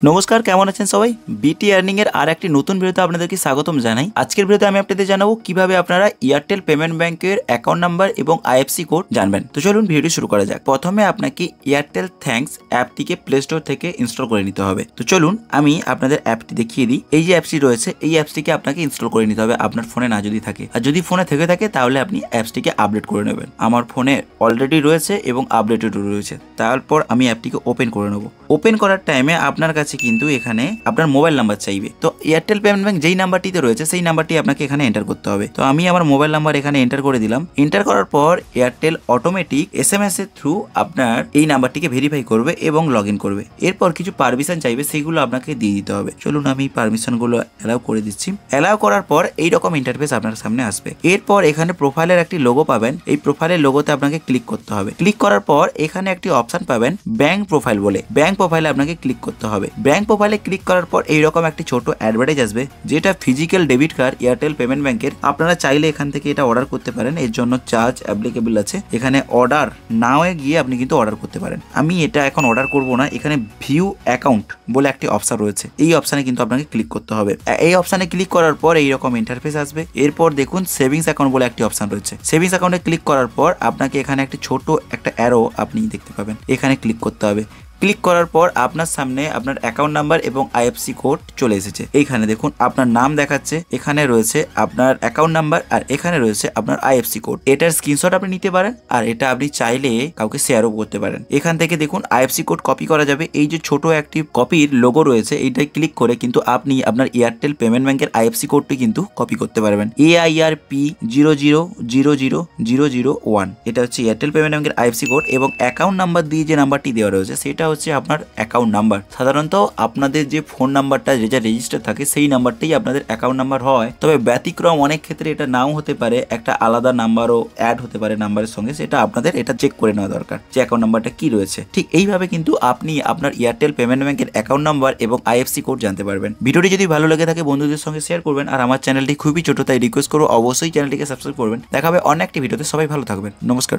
নমস্কার, কেমন আছেন সবাই? বিটি আর্নিং এর আর একটি নতুন ভিডিওতে আপনাদেরকে স্বাগতম জানাই। আজকের ভিডিওতে আমি আপনাদের জানাবো কিভাবে আপনারা এয়ারটেল পেমেন্ট ব্যাংকের অ্যাকাউন্ট নাম্বার এবং আইএফসি কোড জানবেন। তো চলুন ভিডিও শুরু করা যাক। প্রথমে আপনাকে এয়ারটেল থ্যাঙ্কস অ্যাপটিকে প্লে স্টোর থেকে ইনস্টল করে নিতে হবে। তো চলুন আমি আপনাদের অ্যাপটি দেখিয়ে দিই। এই যে অ্যাপসটি রয়েছে, এই অ্যাপসটিকে আপনাকে ইনস্টল করে নিতে হবে আপনার ফোনে না যদি থাকে, আর যদি ফোনে থেকে থাকে তাহলে আপনি অ্যাপসটিকে আপডেট করে নেবেন। আমার ফোনে অলরেডি রয়েছে এবং আপডেটেডও রয়েছে। তারপর আমি অ্যাপটিকে ওপেন করে নেব। ওপেন করার টাইমে আপনার কাছে কিন্তু এখানে আপনার মোবাইল নাম্বার চাইবে। তো এয়ারটেল পেমেন্ট ব্যাংক যেই নাম্বারটিতে রয়েছে সেই নাম্বারটি আপনাকে এখানে এন্টার করতে হবে। তো আমি আমার মোবাইল নাম্বার এখানে এন্টার করে দিলাম। এন্টার করার পর এয়ারটেল অটোমেটিক এসএমএস এর থ্রু আপনার এই নাম্বারটিকে ভেরিফাই করবে এবং লগ ইন করবে। এরপর কিছু পারমিশন চাইবে, সেগুলো আপনাকে দিয়ে দিতে হবে। চলুন আমি পারমিশনগুলো অ্যালাউ করে দিচ্ছি। অ্যালাউ করার পর এইরকম ইন্টারফেস আপনার সামনে আসবে। এরপর এখানে প্রোফাইলের একটি লোগো পাবেন। এই প্রোফাইলের লোগোতে আপনাকে ক্লিক করতে হবে। ক্লিক করার পর এখানে একটি অপশন পাবেন ব্যাংক প্রোফাইল বলে। ব্যাংক প্রোফাইলে আপনাকে ক্লিক করতে হবে। ব্যাংক প্রোফাইলে ক্লিক করার পর এইরকম একটি ছোট অ্যাডভার্টাইজ আসবে, যেটা physical debit card Airtel payment ব্যাংকের। আপনারা চাইলে এখান থেকে এটা অর্ডার করতে পারেন, এর জন্য চার্জ অ্যাপ্লিকেবল আছে। এখানে অর্ডার নাও এ গিয়ে আপনি কিন্তু অর্ডার করতে পারেন। আমি এটা এখন অর্ডার করব না। এখানে ভিউ অ্যাকাউন্ট বলে একটি অপশন রয়েছে, এই অপশানে কিন্তু আপনাকে ক্লিক করতে হবে। এই অপশানে ক্লিক করার পর এইরকম ইন্টারফেস আসবে। এরপর দেখুন সেভিংস অ্যাকাউন্ট বলে একটি অপশন রয়েছে। সেভিংস অ্যাকাউন্টে ক্লিক করার পর আপনাকে এখানে একটি ছোট একটা অ্যারো আপনি দেখতে পাবেন, এখানে ক্লিক করতে হবে। ক্লিক করার পর আপনার সামনে আপনার অ্যাকাউন্ট নাম্বার এবং আইএফসি কোড চলে এসেছে। এইখানে দেখুন আপনার নাম দেখাচ্ছে, এখানে রয়েছে আপনার অ্যাকাউন্ট নাম্বার, আর এখানে রয়েছে আপনার আইএফসি কোড। এটার স্ক্রিনশট আপনি নিতে পারেন, আর এটা আপনি চাইলে কাউকে শেয়ারও করতে পারেন। এখান থেকে দেখুন আইএফসি কোড কপি করা যাবে। এই যে ছোট একটি কপির লোগো রয়েছে, এইটাই ক্লিক করে কিন্তু আপনি আপনার এয়ারটেল পেমেন্ট ব্যাংকের আইএফসি কোডটি কিন্তু কপি করতে পারবেন। AIRP000001 এটা হচ্ছে এয়ারটেল পেমেন্ট ব্যাংকের আইএফসি কোড, এবং অ্যাকাউন্ট নাম্বার দিয়ে যে নাম্বারটি দেওয়া রয়েছে সেটা হচ্ছে আপনার অ্যাকাউন্ট নাম্বার। সাধারণত আপনাদের যে ফোন নাম্বারটা যেটা রেজিস্টার থাকে সেই নাম্বারটাই আপনাদের অ্যাকাউন্ট নাম্বার হয়, তবে ব্যতিক্রম অনেক ক্ষেত্রে এটা নাও হতে পারে, একটা আলাদা নাম্বারও অ্যাড হতে পারে নাম্বারের সঙ্গে। সেটা আপনাদের এটা চেক করে নেওয়া দরকার যে অ্যাকাউন্ট নাম্বারটা কি রয়েছে। ঠিক এইভাবে কিন্তু আপনি আপনার এয়ারটেল পেমেন্ট ব্যাংকের অ্যাকাউন্ট নাম্বার এবং আইএফসি কোড জানতে পারবেন। ভিডিওটি যদি ভালো লেগে থাকে বন্ধুদের সঙ্গে শেয়ার করবেন, আর আমার চ্যানেলটি খুবই ছোট তাই রিকোয়েস্ট করবো অবশ্যই চ্যানেলটিকে সাবস্ক্রাইব করবেন। দেখা হবে অন্য একটি ভিডিওতে। সবাই ভালো থাকবেন। নমস্কার।